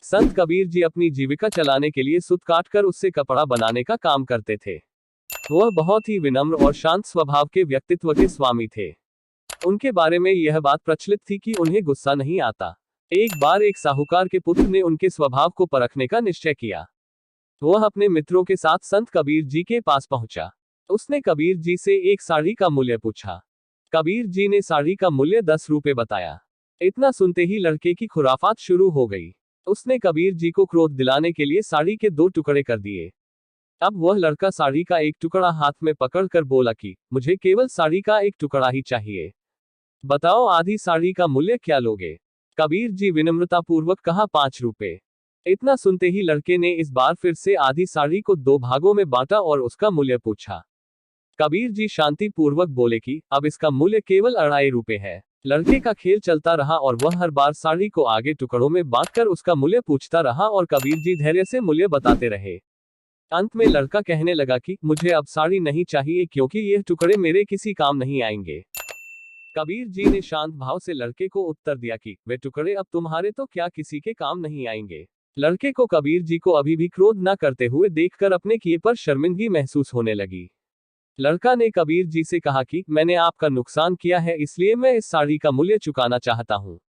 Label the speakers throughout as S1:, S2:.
S1: संत कबीर जी अपनी जीविका चलाने के लिए सूत काटकर उससे कपड़ा बनाने का काम करते थे। वह बहुत ही विनम्र और शांत स्वभाव के व्यक्तित्व के स्वामी थे। उनके बारे में यह बात प्रचलित थी कि उन्हें गुस्सा नहीं आता। एक बार एक साहूकार के पुत्र ने उनके स्वभाव को परखने का निश्चय किया। वह अपने मित्रों के साथ संत कबीर जी के पास पहुंचा। उसने कबीर जी से एक साड़ी का मूल्य पूछा। कबीर जी ने साड़ी का मूल्य 10 रुपए बताया। इतना सुनते ही लड़के की खुराफात शुरू हो गई। उसने कबीर जी को क्रोध दिलाने के लिए साड़ी के 2 टुकड़े कर दिए। अब वह लड़का साड़ी का एक टुकड़ा हाथ में पकड़कर बोला कि मुझे केवल साड़ी का एक टुकड़ा ही चाहिए। बताओ आधी साड़ी का मूल्य क्या लोगे? कबीर जी विनम्रतापूर्वक कहा 5 रुपए। इतना सुनते ही लड़के ने इस बार फिर से आधी साड़ी को 2 भागों में बांटा और उसका मूल्य पूछा। कबीर जी शांति पूर्वक बोले कि अब इसका मूल्य केवल 2.5 रुपए है। लड़के का खेल चलता रहा और वह हर बार साड़ी को आगे टुकड़ों में बांटकर उसका मूल्य पूछता रहा और कबीर जी धैर्य से मूल्य बताते रहे। अंत में लड़का कहने लगा कि मुझे अब साड़ी नहीं चाहिए क्योंकि यह टुकड़े मेरे किसी काम नहीं आएंगे। कबीर जी ने शांत भाव से लड़के को उत्तर दिया कि वे टुकड़े अब तुम्हारे तो क्या किसी के काम नहीं आएंगे। लड़के को कबीर जी को अभी भी क्रोध न करते हुए देखकर अपने किए पर शर्मिंदगी महसूस होने लगी। लड़का ने कबीर जी से कहा कि मैंने आपका नुकसान किया है, इसलिए मैं इस साड़ी का मूल्य चुकाना चाहता हूँ।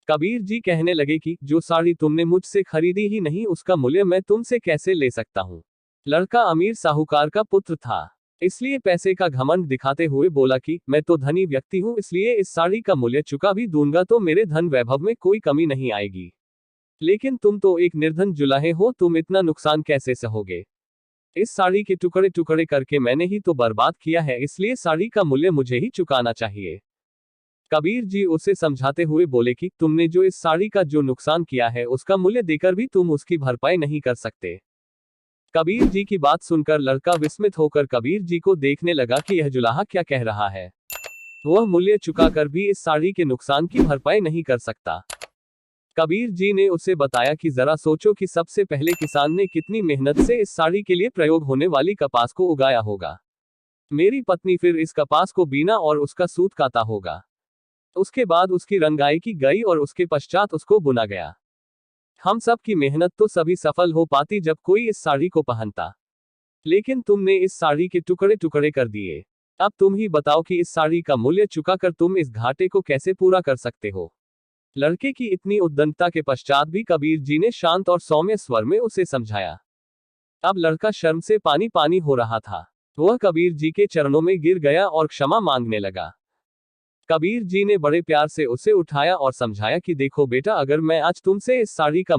S1: कबीर जी कहने लगे कि जो साड़ी तुमने मुझसे खरीदी ही नहीं उसका मूल्य मैं तुमसे कैसे ले सकता हूँ। लड़का अमीर साहूकार का पुत्र था, इसलिए पैसे का घमंड दिखाते हुए बोला कि मैं तो धनी व्यक्ति हूँ, इसलिए इस साड़ी का मूल्य चुका भी दूंगा तो मेरे धन वैभव में कोई कमी नहीं आएगी। लेकिन तुम तो एक निर्धन जुलाहे हो, तुम इतना नुकसान कैसे सहोगे? इस साड़ी के टुकड़े टुकड़े करके मैंने ही तो बर्बाद किया है, इसलिए साड़ी का मूल्य मुझे ही चुकाना चाहिए। कबीर जी उसे समझाते हुए बोले कि तुमने जो इस साड़ी का जो नुकसान किया है उसका मूल्य देकर भी तुम उसकी भरपाई नहीं कर सकते। कबीर जी की बात सुनकर लड़का विस्मित होकर कबीर जी को देखने लगा कि यह जुलाहा क्या कह रहा है। वह मूल्य चुकाकर भी इस साड़ी के नुकसान की भरपाई नहीं कर सकता। कबीर जी ने उसे बताया कि जरा सोचो कि सबसे पहले किसान ने कितनी मेहनत से इस साड़ी के लिए प्रयोग होने वाली कपास को उगाया होगा। मेरी पत्नी फिर इस कपास को बीना और उसका सूत काता होगा। उसके बाद उसकी रंगाई की गई और उसके पश्चात उसको बुना गया। हम सब की मेहनत तो सभी सफल हो पाती जब कोई इस साड़ी को पहनता, लेकिन तुमने इस साड़ी के टुकड़े टुकड़े कर दिए। अब तुम ही बताओ कि इस साड़ी का मूल्य चुकाकर तुम इस घाटे को कैसे पूरा कर सकते हो। लड़के की इतनी उद्दंडता के पश्चात भी कबीर जी ने शांत और सौम्य स्वर में उसे समझाया। अब लड़का शर्म से पानी पानी हो रहा था। वह कबीर जी के चरणों में गिर गया और क्षमा मांगने लगा। कबीर जी ने बड़े प्यार से उसे उठाया और समझाया कि देखो बेटा, अगर मैं आज तुमसे इस साड़ी का